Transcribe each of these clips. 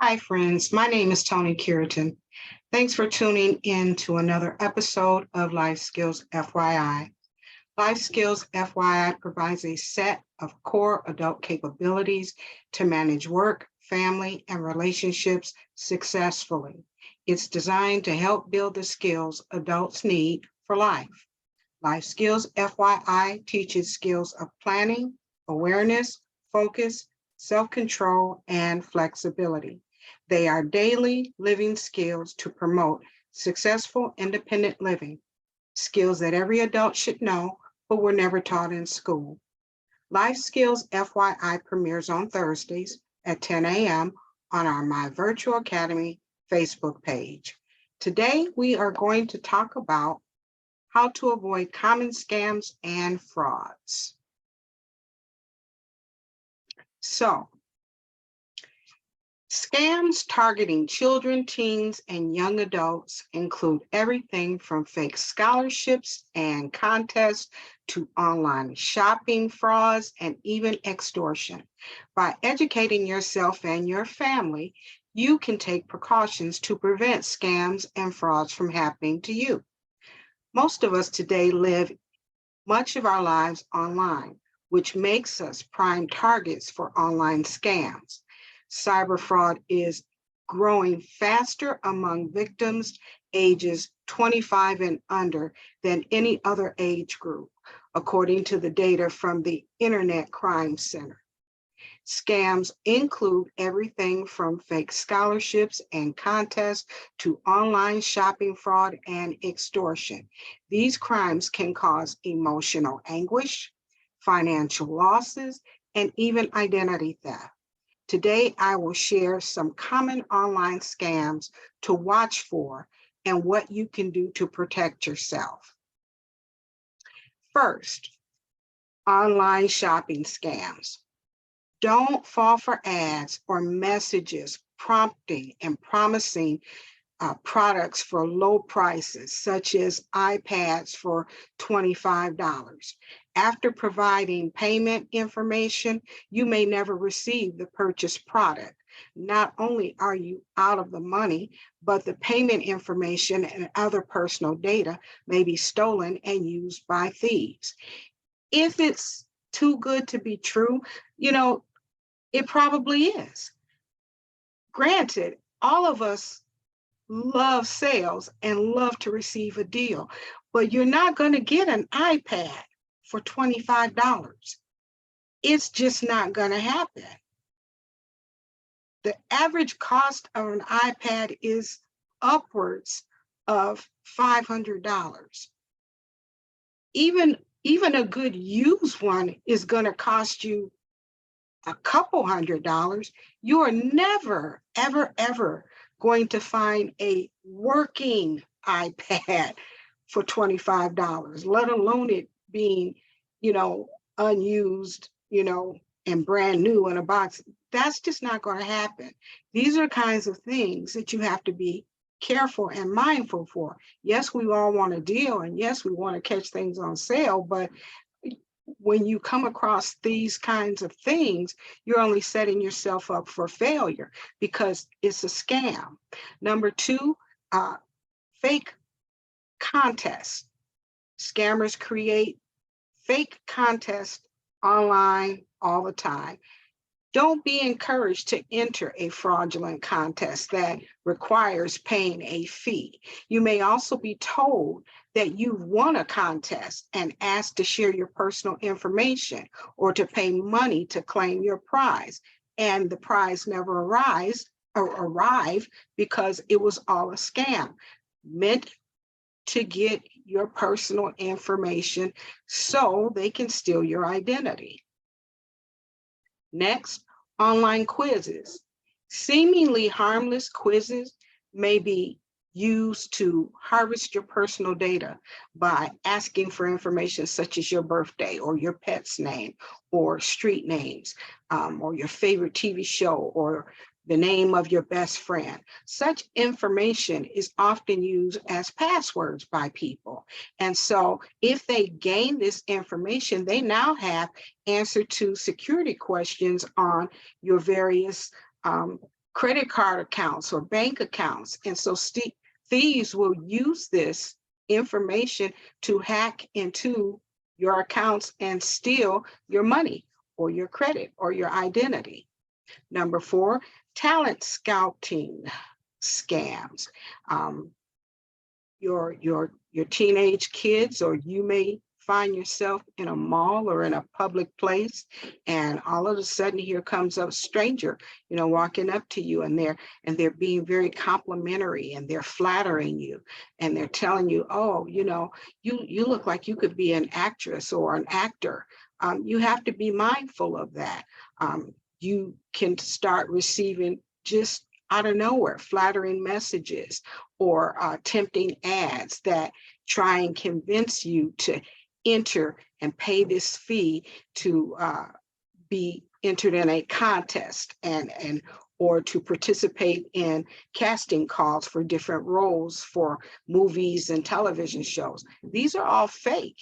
Hi, friends. My name is Toni Cureton. Thanks for tuning in to another episode of Life Skills FYI. Life Skills FYI provides a set of core adult capabilities to manage work, family, and relationships successfully. It's designed to help build the skills adults need for life. Life Skills FYI teaches skills of planning, awareness, focus, self-control, and flexibility. They are daily living skills to promote successful independent living, skills that every adult should know, but were never taught in school. Life Skills FYI premieres on Thursdays at 10 a.m. on our My Virtual Academy Facebook page. Today, we are going to talk about how to avoid common scams and frauds. So, scams targeting children, teens, and young adults include everything from fake scholarships and contests to online shopping frauds and even extortion. By educating yourself and your family, you can take precautions to prevent scams and frauds from happening to you. Most of us today live much of our lives online, which makes us prime targets for online scams. Cyber fraud is growing faster among victims ages 25 and under than any other age group, according to the data from the Internet Crime Center. Scams include everything from fake scholarships and contests to online shopping fraud and extortion. These crimes can cause emotional anguish, financial losses, and even identity theft. Today, I will share some common online scams to watch for and what you can do to protect yourself. First, online shopping scams. Don't fall for ads or messages prompting and promising products for low prices, such as iPads for $25. After providing payment information, you may never receive the purchased product. Not only are you out of the money, but the payment information and other personal data may be stolen and used by thieves. If it's too good to be true, it probably is. Granted, all of us love sales and love to receive a deal, but you're not going to get an iPad for $25. It's just not going to happen. The average cost of an iPad is upwards of $500. Even a good used one is going to cost you a couple $100. You are never, ever going to find a working iPad for $25, let alone it being, unused, and brand new in a box. That's just not going to happen. These are kinds of things that you have to be careful and mindful for. Yes, we all want a deal, and yes, we want to catch things on sale, but when you come across these kinds of things, you're only setting yourself up for failure because it's a scam. Number two, fake contests. Scammers create fake contests online all the time. Don't be encouraged to enter a fraudulent contest that requires paying a fee. You may also be told that you've won a contest and asked to share your personal information or to pay money to claim your prize, and the prize never arrived because it was all a scam, meant to get your personal information so they can steal your identity. Next, online quizzes. Seemingly harmless quizzes may be used to harvest your personal data by asking for information such as your birthday or your pet's name or street names, or your favorite TV show or the name of your best friend. Such information is often used as passwords by people. And so if they gain this information, they now have answer to security questions on your various credit card accounts or bank accounts. And so thieves will use this information to hack into your accounts and steal your money or your credit or your identity. Number 4, talent scouting scams. Your teenage kids, or you may find yourself in a mall or in a public place, and all of a sudden here comes a stranger, walking up to you, and they're being very complimentary, and they're flattering you, and they're telling you, oh, you look like you could be an actress or an actor. You have to be mindful of that. You can start receiving, just out of nowhere, flattering messages or tempting ads that try and convince you to enter and pay this fee to be entered in a contest or to participate in casting calls for different roles for movies and television shows. These are all fake.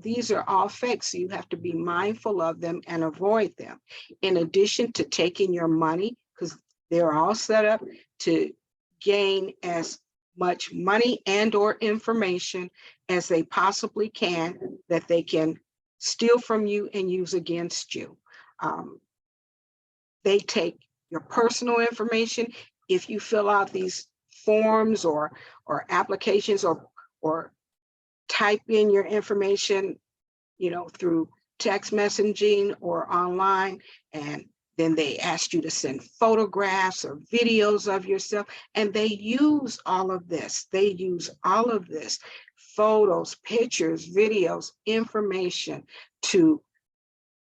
These are all fake, so you have to be mindful of them and avoid them. In addition to taking your money, because they're all set up to gain as much money and or information as they possibly can that they can steal from you and use against you. They take your personal information. If you fill out these forms or applications or type in your information, through text messaging or online, and then they ask you to send photographs or videos of yourself, and they use all of this. They use all of this, photos, pictures, videos, information, to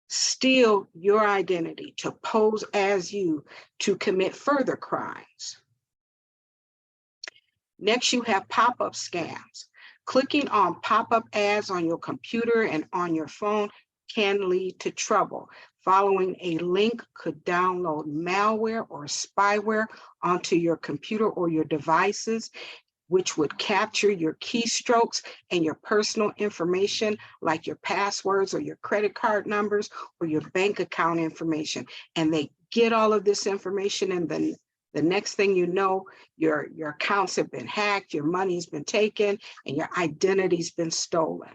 steal your identity, to pose as you, to commit further crimes. Next, you have pop-up scams. Clicking on pop-up ads on your computer and on your phone can lead to trouble. Following a link could download malware or spyware onto your computer or your devices, which would capture your keystrokes and your personal information, like your passwords or your credit card numbers or your bank account information. And they get all of this information, and then the next thing you know, your accounts have been hacked, your money's been taken, and your identity's been stolen.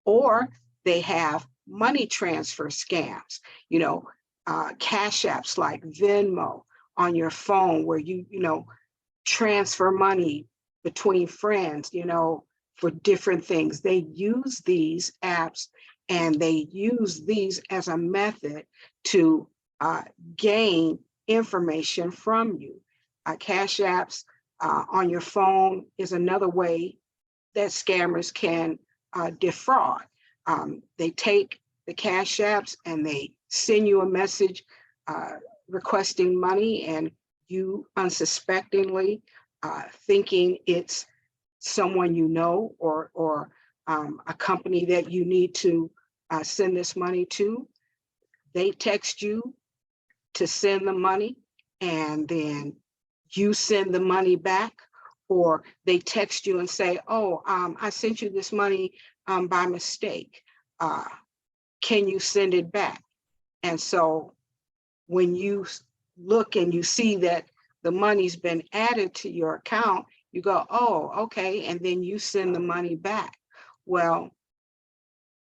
Or they have money transfer scams, cash apps like Venmo on your phone, where you transfer money between friends, for different things. They use these apps, and they use these as a method to gain information from you. Cash apps on your phone is another way that scammers can defraud. They take the cash apps and they send you a message requesting money, and you unsuspectingly, thinking it's someone or a company that you need to send this money to, they text you to send the money, and then you send the money back, or they text you and say, oh, I sent you this money by mistake. Can you send it back? And so when you look and you see that the money's been added to your account, you go, oh, okay, and then you send the money back. Well,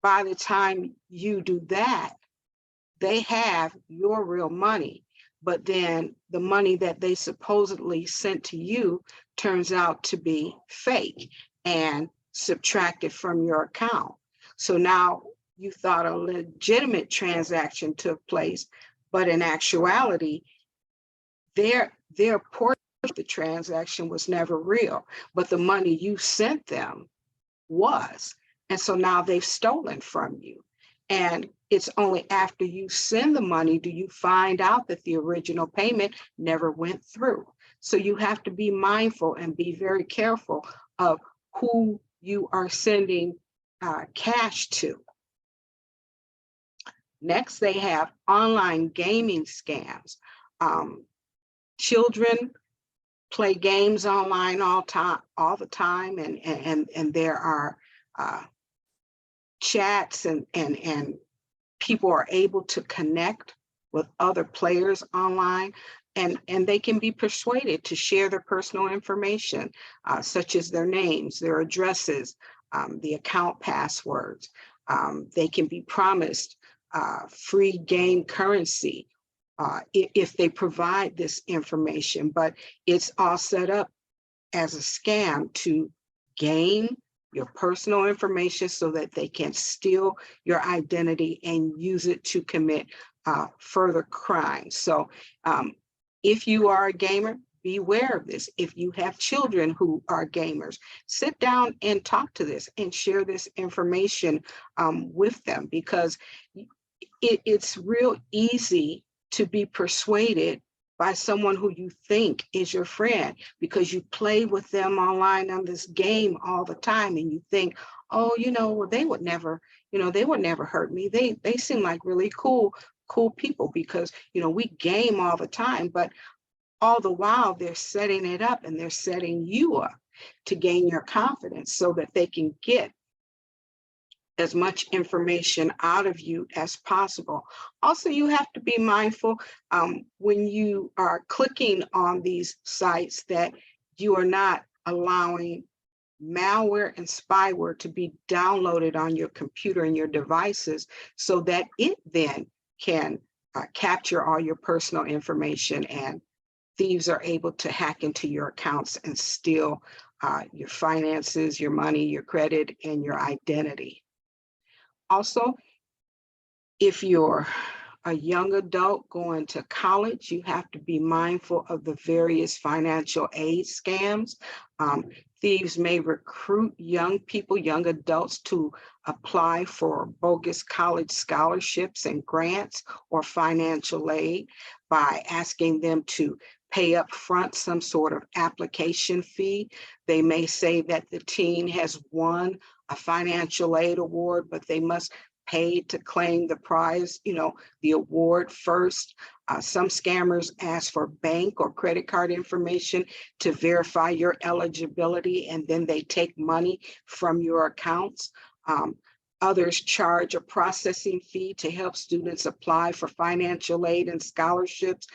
by the time you do that, they have your real money, but then the money that they supposedly sent to you turns out to be fake and subtracted from your account. So now you thought a legitimate transaction took place, but in actuality, their portion of the transaction was never real, but the money you sent them was. And so now they've stolen from you. And it's only after you send the money do you find out that the original payment never went through. So you have to be mindful and be very careful of who you are sending cash to. Next, they have online gaming scams. Children play games online all the time, and there are chats and people are able to connect with other players online. and they can be persuaded to share their personal information, such as their names, their addresses, the account passwords. They can be promised free game currency if they provide this information, but it's all set up as a scam to gain your personal information so that they can steal your identity and use it to commit further crimes. So if you are a gamer, beware of this. If you have children who are gamers, sit down and talk to this and share this information with them, because it's real easy to be persuaded by someone who you think is your friend because you play with them online on this game all the time, and you think, oh, well, they would never hurt me. They seem like really cool people because we game all the time. But all the while they're setting it up, and they're setting you up to gain your confidence so that they can get as much information out of you as possible. Also, you have to be mindful when you are clicking on these sites that you are not allowing malware and spyware to be downloaded on your computer and your devices so that it then can capture all your personal information, and thieves are able to hack into your accounts and steal your finances, your money, your credit, and your identity. Also, if you're a young adult going to college, you have to be mindful of the various financial aid scams. Thieves may recruit young people, young adults, to apply for bogus college scholarships and grants or financial aid by asking them to pay up front some sort of application fee. They may say that the teen has won a financial aid award, but they must pay to claim the prize, the award first. Some scammers ask for bank or credit card information to verify your eligibility, and then they take money from your accounts. Others charge a processing fee to help students apply for financial aid and scholarships.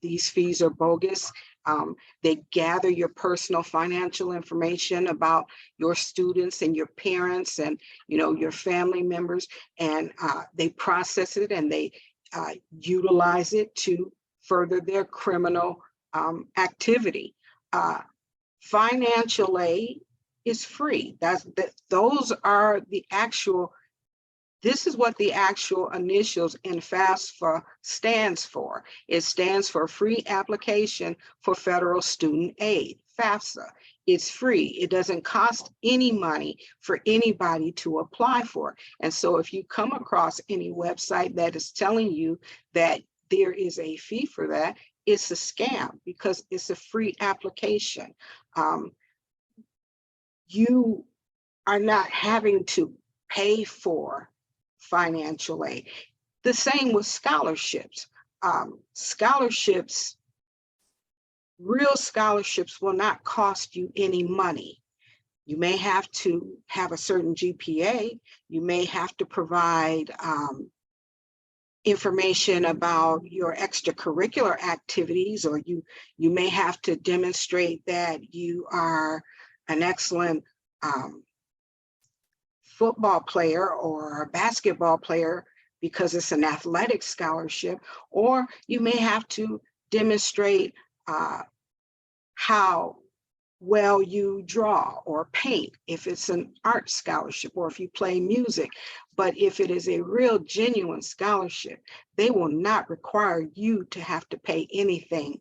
These fees are bogus. They gather your personal financial information about your students and your parents and your family members, and they process it and they utilize it to further their criminal activity. Financial aid is free. This is what the actual initials in FAFSA stands for. It stands for Free Application for Federal Student Aid, FAFSA. It's free. It doesn't cost any money for anybody to apply for. And so if you come across any website that is telling you that there is a fee for that, it's a scam because it's a free application. You are not having to pay for financial aid. The same with scholarships. Real scholarships will not cost you any money. You may have to have a certain GPA. You may have to provide information about your extracurricular activities, or you may have to demonstrate that you are an excellent football player or a basketball player because it's an athletic scholarship, or you may have to demonstrate how well you draw or paint if it's an art scholarship, or if you play music. But if it is a real genuine scholarship, they will not require you to have to pay anything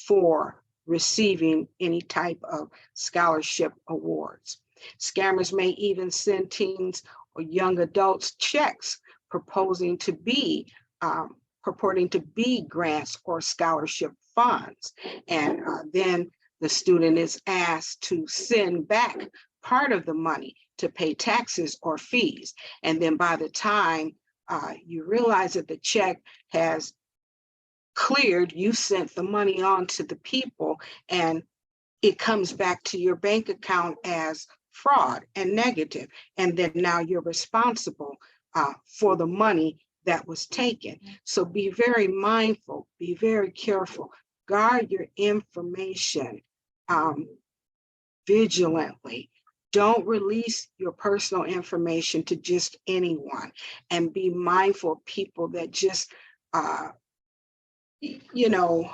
for receiving any type of scholarship awards. Scammers may even send teens or young adults checks purporting to be grants or scholarship funds. And then the student is asked to send back part of the money to pay taxes or fees. And then by the time you realize that the check has cleared, you sent the money on to the people, and it comes back to your bank account as fraud and negative. And then now you're responsible for the money that was taken. So be very mindful, be very careful. guard your information vigilantly. Don't release your personal information to just anyone, and be mindful of people that just, you know,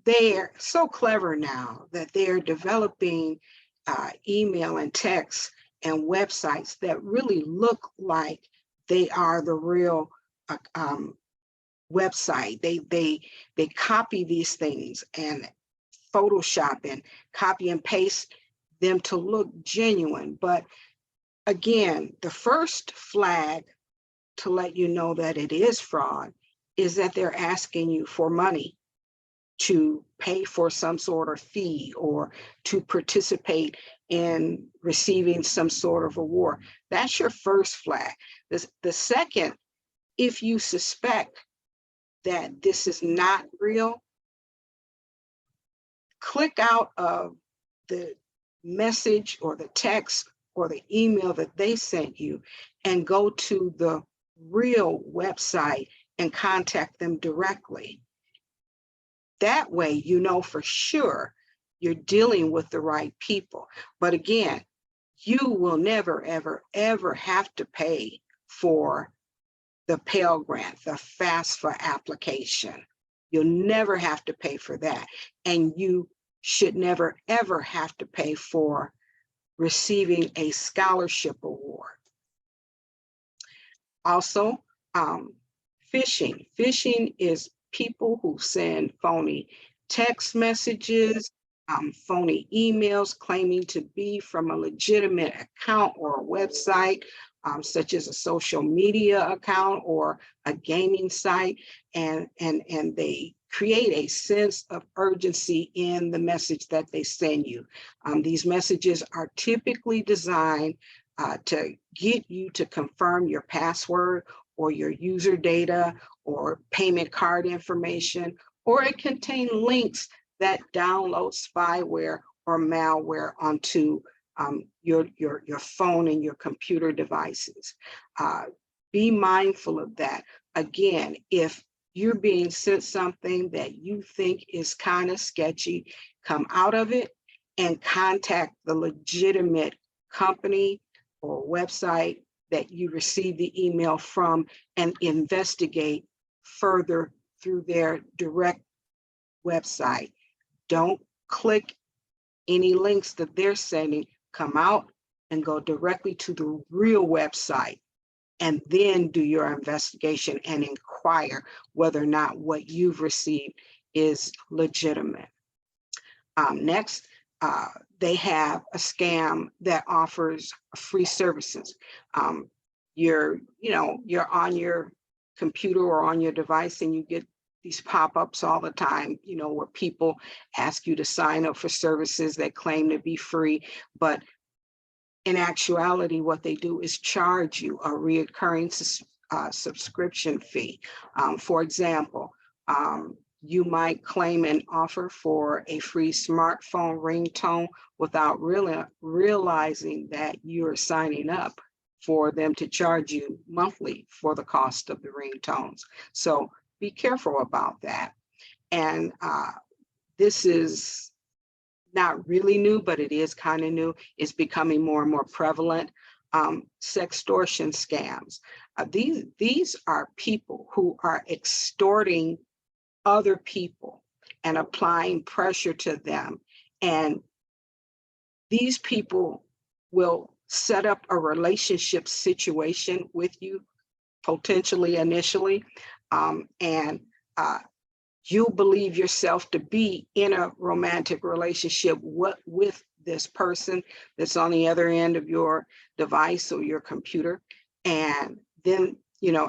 they're so clever now that they're developing email and text and websites that really look like they are the real website. They copy these things and Photoshop and copy and paste them to look genuine. But again, the first flag to let you know that it is fraud is that they're asking you for money to pay for some sort of fee or to participate in receiving some sort of award. That's your first flag. The second, if you suspect that this is not real, click out of the message or the text or the email that they sent you and go to the real website and contact them directly. That way, you know for sure you're dealing with the right people. But again, you will never, ever, ever have to pay for the Pell Grant, the FAFSA application. You'll never have to pay for that. And you should never, ever have to pay for receiving a scholarship award. Also, phishing. Phishing is people who send phony text messages, phony emails claiming to be from a legitimate account or a website, such as a social media account or a gaming site, and they create a sense of urgency in the message that they send you. These messages are typically designed to get you to confirm your password or your user data or payment card information, or it contains links that download spyware or malware onto your phone and your computer devices. Be mindful of that. Again, if you're being sent something that you think is kind of sketchy, come out of it and contact the legitimate company or website that you received the email from and investigate further through their direct website. Don't click any links that they're sending. Come out and go directly to the real website, and then do your investigation and inquire whether or not what you've received is legitimate. Next, they have a scam that offers free services. You're on your computer or on your device and you get these pop-ups all the time, where people ask you to sign up for services that claim to be free, but in actuality, what they do is charge you a reoccurring subscription fee. For example, you might claim an offer for a free smartphone ringtone without really realizing that you're signing up for them to charge you monthly for the cost of the ringtones. So be careful about that. And this is not really new, but it is kind of new. It's becoming more and more prevalent. Sextortion scams. These are people who are extorting other people and applying pressure to them. And these people will set up a relationship situation with you, potentially initially, and you believe yourself to be in a romantic relationship with this person that's on the other end of your device or your computer. And then,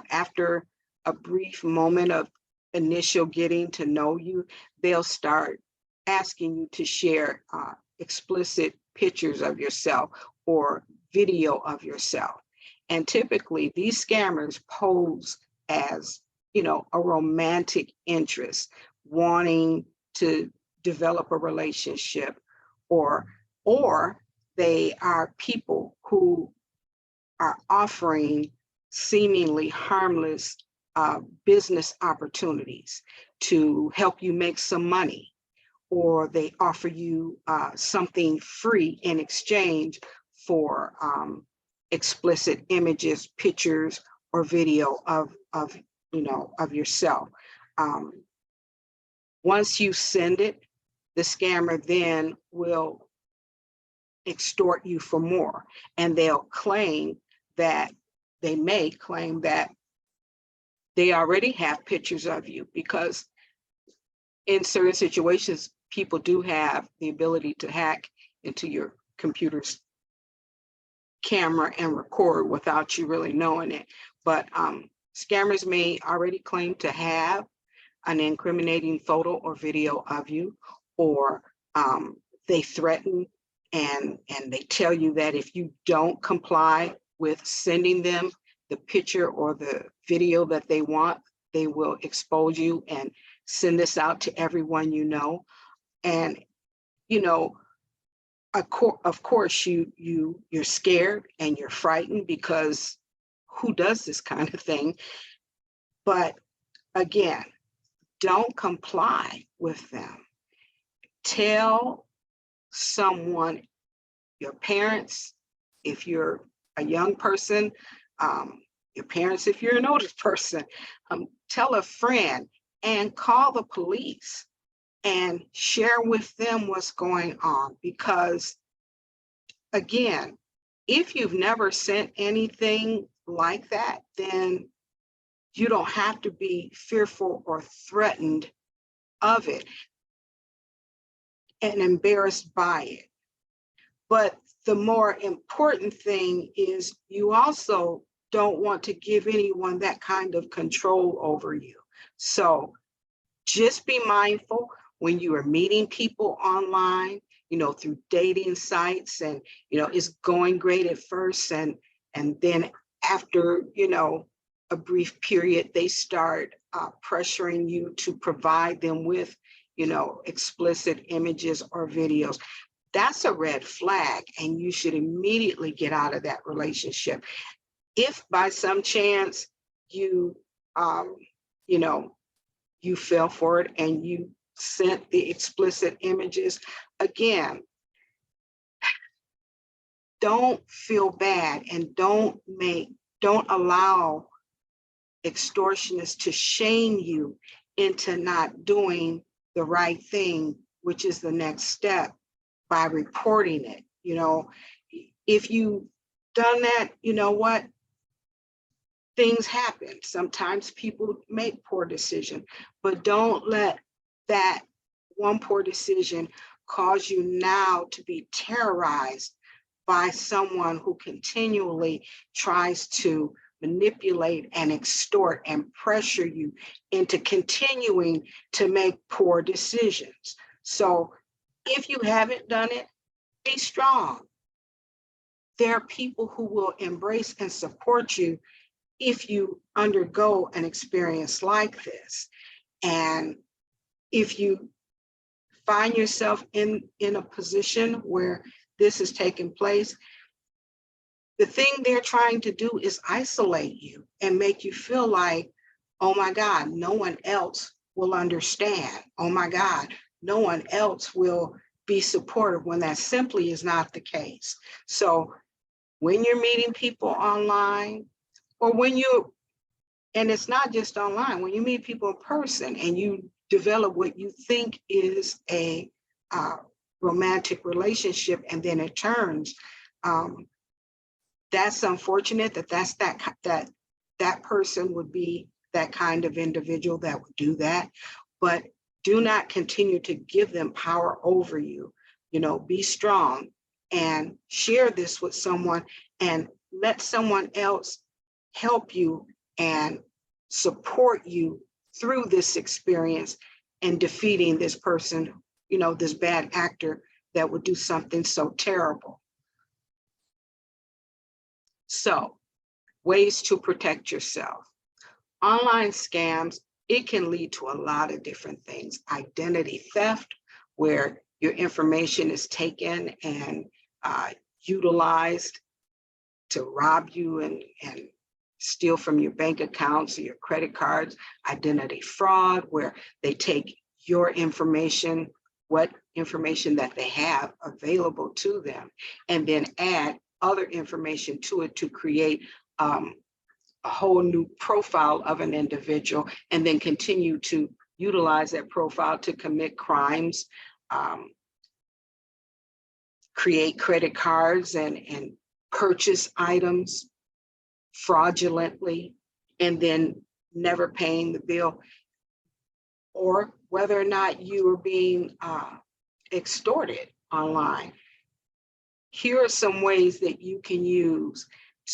after a brief moment of initial getting to know you, they'll start asking you to share explicit pictures of yourself or video of yourself. And typically these scammers pose as a romantic interest, wanting to develop a relationship, or they are people who are offering seemingly harmless business opportunities to help you make some money, or they offer you something free in exchange for explicit images, pictures, or video of yourself. Once you send it, the scammer then will extort you for more, and they may claim that they already have pictures of you, because in certain situations, people do have the ability to hack into your computer's camera and record without you really knowing it. But scammers may already claim to have an incriminating photo or video of you, or they threaten and they tell you that if you don't comply with sending them the picture or the video that they want, they will expose you and send this out to everyone you know. And of course you're scared and you're frightened, because who does this kind of thing? But again, don't comply with them. Tell someone, your parents, if you're a young person, your parents, if you're an older person, tell a friend and call the police and share with them what's going on. Because again, if you've never sent anything like that, then you don't have to be fearful or threatened of it and embarrassed by it. But the more important thing is you also don't want to give anyone that kind of control over you. So just be mindful when you are meeting people online, through dating sites, and, it's going great at first. And then after, a brief period, they start pressuring you to provide them with, explicit images or videos. That's a red flag, and you should immediately get out of that relationship. If by some chance you fell for it and you sent the explicit images, again, don't feel bad, and don't allow extortionists to shame you into not doing the right thing, which is the next step, by reporting it. If you've done that, you know what? Things happen. Sometimes people make poor decisions, but don't let that one poor decision cause you now to be terrorized by someone who continually tries to manipulate and extort and pressure you into continuing to make poor decisions. So if you haven't done it, be strong. There are people who will embrace and support you if you undergo an experience like this. And if you find yourself in a position where this is taking place, the thing they're trying to do is isolate you and make you feel like, oh my God, no one else will understand. Oh my God, no one else will be supportive, when that simply is not the case. So when you're meeting people online, or and it's not just online, when you meet people in person and you develop what you think is a romantic relationship, and then it turns, that's unfortunate that person would be that kind of individual that would do that. But do not continue to give them power over you. Be strong and share this with someone, and let someone else help you and support you through this experience and defeating this person, this bad actor that would do something so terrible. So, ways to protect yourself. Online scams, it can lead to a lot of different things. Identity theft, where your information is taken and utilized to rob you and steal from your bank accounts or your credit cards, identity fraud, where they take your information, what information that they have available to them, and then add other information to it to create a whole new profile of an individual, and then continue to utilize that profile to commit crimes, create credit cards and purchase items fraudulently, and then never paying the bill, or whether or not you are being extorted online. Here are some ways that you can use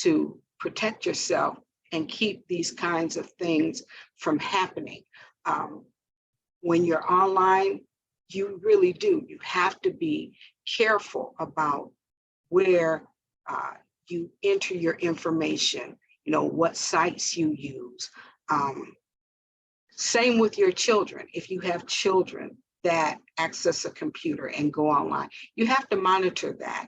to protect yourself and keep these kinds of things from happening. When you're online, you really do. You have to be careful about where you enter your information, what sites you use. Same with your children. If you have children that access a computer and go online, you have to monitor that.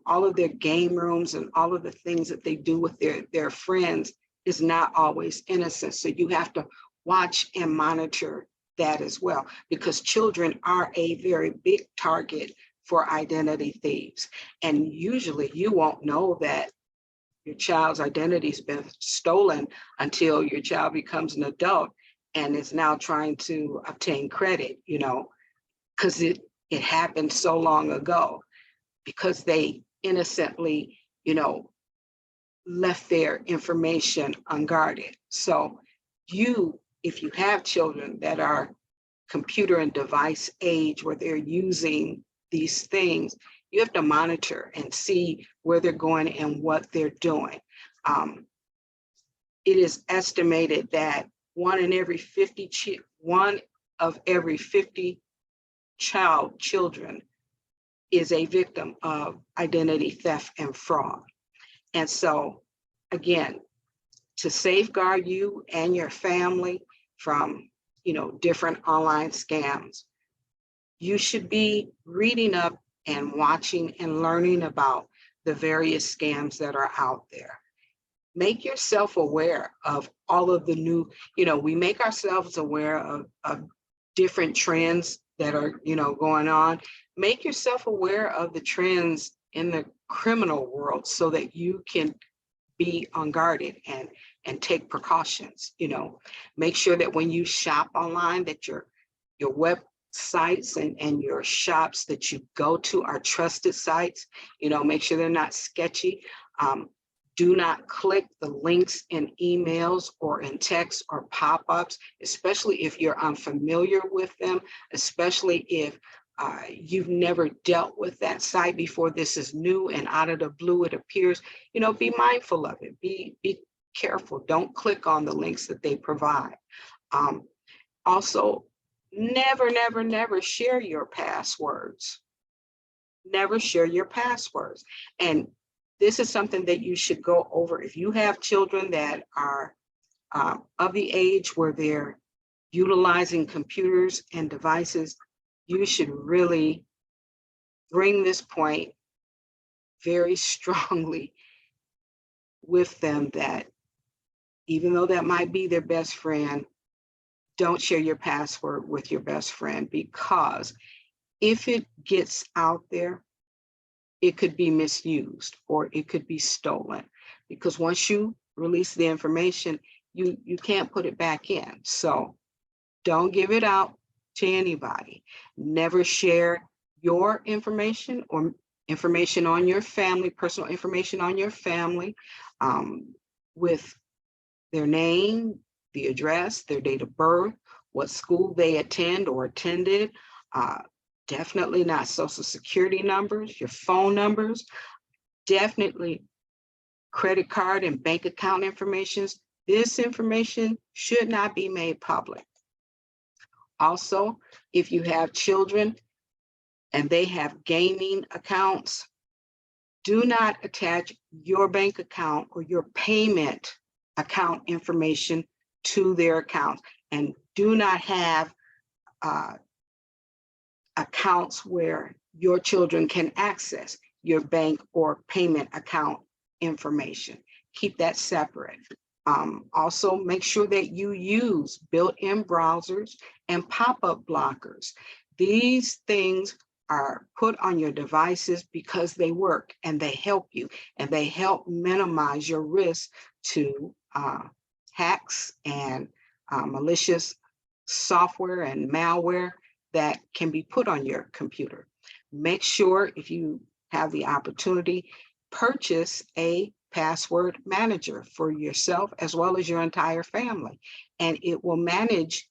All of their game rooms and all of the things that they do with their friends is not always innocent. So you have to watch and monitor that as well, because children are a very big target for identity thieves. And usually you won't know that your child's identity has been stolen until your child becomes an adult and is now trying to obtain credit, because it happened so long ago, because they innocently, left their information unguarded. So if you have children that are computer and device age where they're using these things, you have to monitor and see where they're going and what they're doing. It is estimated that one of every 50 children is a victim of identity theft and fraud. And so, again, to safeguard you and your family from, different online scams, you should be reading up and watching and learning about the various scams that are out there. Make yourself aware of all of the new, we make ourselves aware of different trends that are, going on. Make yourself aware of the trends in the criminal world so that you can be unguarded and take precautions. Make sure that when you shop online, that your websites and your shops that you go to are trusted sites. Make sure they're not sketchy. Do not click the links in emails or in text or pop-ups, especially if you're unfamiliar with them, especially if you've never dealt with that site before. This is new and out of the blue it appears. Be mindful of it. Be careful. Don't click on the links that they provide. Also, never share your passwords. Never share your passwords. And this is something that you should go over. If you have children that are of the age where they're utilizing computers and devices, you should really bring this point very strongly with them, that even though that might be their best friend, don't share your password with your best friend, because if it gets out there, it could be misused or it could be stolen, because once you release the information, you can't put it back in. So don't give it out to anybody. Never share your information or information on your family, personal information on your family, with their name, the address, their date of birth, what school they attend or attended. Definitely not social security numbers, your phone numbers, definitely credit card and bank account information. This information should not be made public. Also, if you have children and they have gaming accounts, do not attach your bank account or your payment account information to their account, and do not have accounts where your children can access your bank or payment account information. Keep that separate. Also, make sure that you use built-in browsers and pop-up blockers. These things are put on your devices because they work and they help you, and they help minimize your risk to hacks and malicious software and malware that can be put on your computer. Make sure, if you have the opportunity, purchase a password manager for yourself as well as your entire family, and it will manage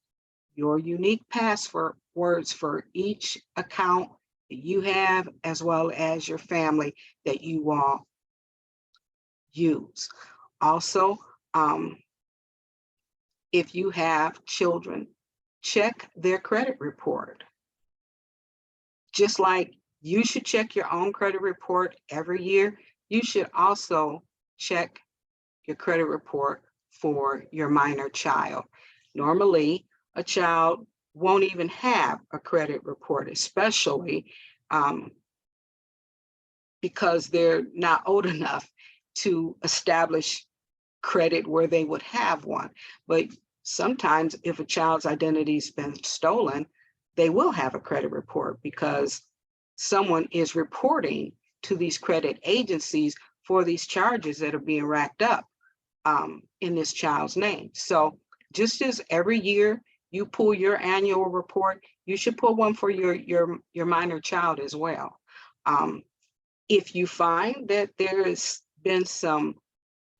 your unique passwords for each account that you have as well as your family that you all use. Also, if you have children, check their credit report. Just like you should check your own credit report every year, you should also check your credit report for your minor child. Normally, a child won't even have a credit report, especially because they're not old enough to establish credit where they would have one. But sometimes if a child's identity's been stolen, they will have a credit report because someone is reporting to these credit agencies for these charges that are being racked up in this child's name. So just as every year you pull your annual report, you should pull one for your minor child as well. If you find that there has been some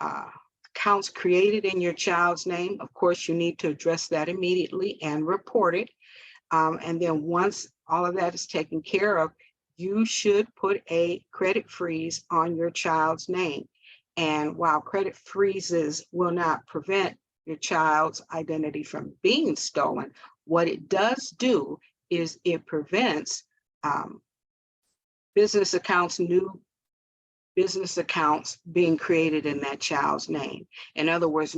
accounts created in your child's name, of course, you need to address that immediately and report it. And then once all of that is taken care of, you should put a credit freeze on your child's name. And while credit freezes will not prevent your child's identity from being stolen, what it does do is it prevents new business accounts being created in that child's name. In other words,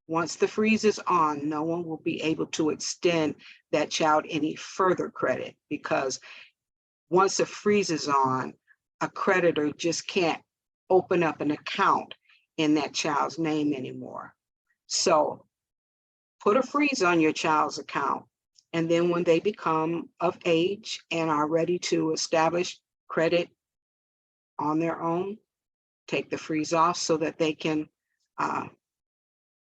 once the freeze is on, no one will be able to extend that child any further credit, because once a freeze is on, a creditor just can't open up an account in that child's name anymore. So put a freeze on your child's account, and then when they become of age and are ready to establish credit on their own, take the freeze off so that they can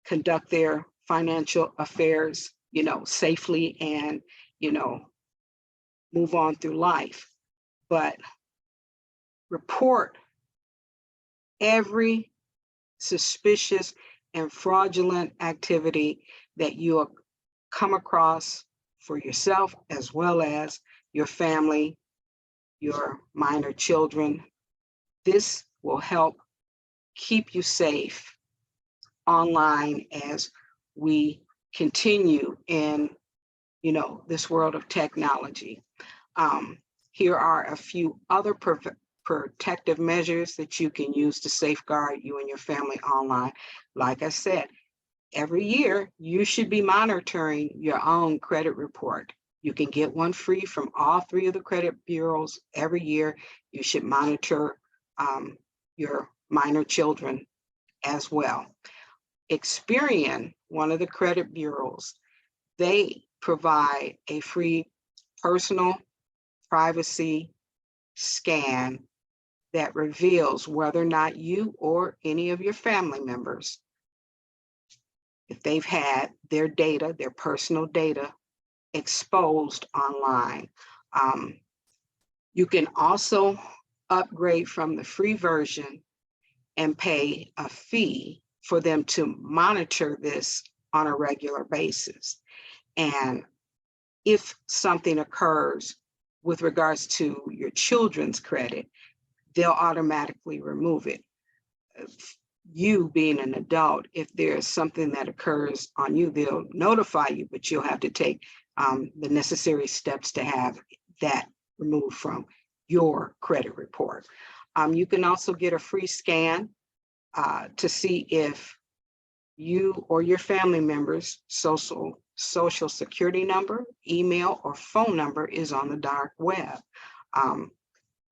conduct their financial affairs, safely and, move on through life. But report every suspicious and fraudulent activity that you come across for yourself as well as your family, your minor children. This will help keep you safe online as we continue in, this world of technology. Here are a few other protective measures that you can use to safeguard you and your family online. Like I said, every year you should be monitoring your own credit report. You can get one free from all 3 of the credit bureaus every year. You should monitor your minor children as well. Experian, one of the credit bureaus, they provide a free personal privacy scan that reveals whether or not you or any of your family members, if they've had their data, their personal data, exposed online. You can also upgrade from the free version and pay a fee for them to monitor this on a regular basis. And if something occurs with regards to your children's credit, they'll automatically remove it. You being an adult, if there's something that occurs on you, they'll notify you, but you'll have to take the necessary steps to have that removed from your credit report. You can also get a free scan to see if you or your family members' social security number, email, or phone number is on the dark web.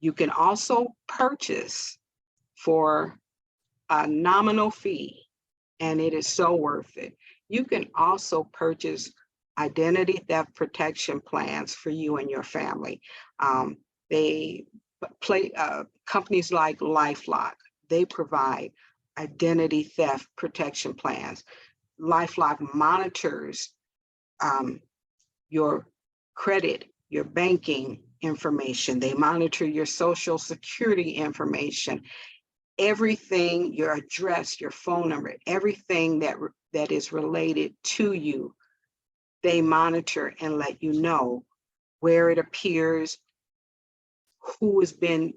You can also purchase for a nominal fee and it is so worth it. You can also purchase identity theft protection plans for you and your family. They play companies like LifeLock. They provide identity theft protection plans. LifeLock monitors your credit, your banking information. They monitor your social security information, everything, your address, your phone number, everything that is related to you. They monitor and let you know where it appears, who has been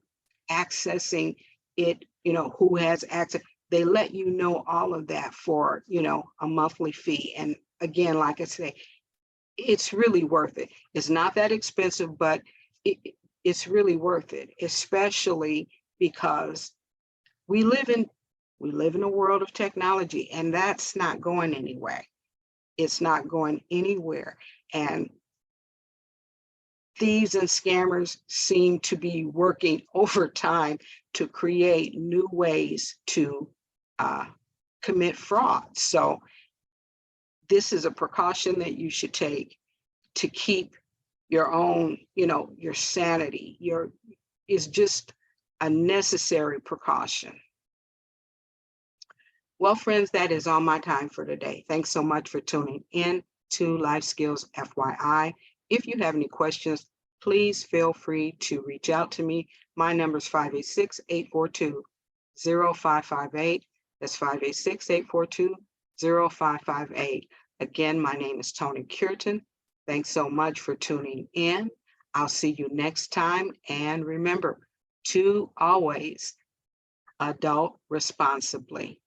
accessing it, who has access. They let you know all of that for, a monthly fee. And again, like I say, it's really worth it. It's not that expensive, but it's really worth it, especially because we live in a world of technology, and that's not going anywhere. It's not going anywhere. And thieves and scammers seem to be working overtime to create new ways to commit fraud. So this is a precaution that you should take to keep your own, your sanity. Is just a necessary precaution. Well, friends, that is all my time for today. Thanks so much for tuning in to Life Skills FYI. If you have any questions, please feel free to reach out to me. My number is 586-842-0558. That's 586-842-0558. Again, my name is Toni Cureton. Thanks so much for tuning in. I'll see you next time. And remember to always adult responsibly.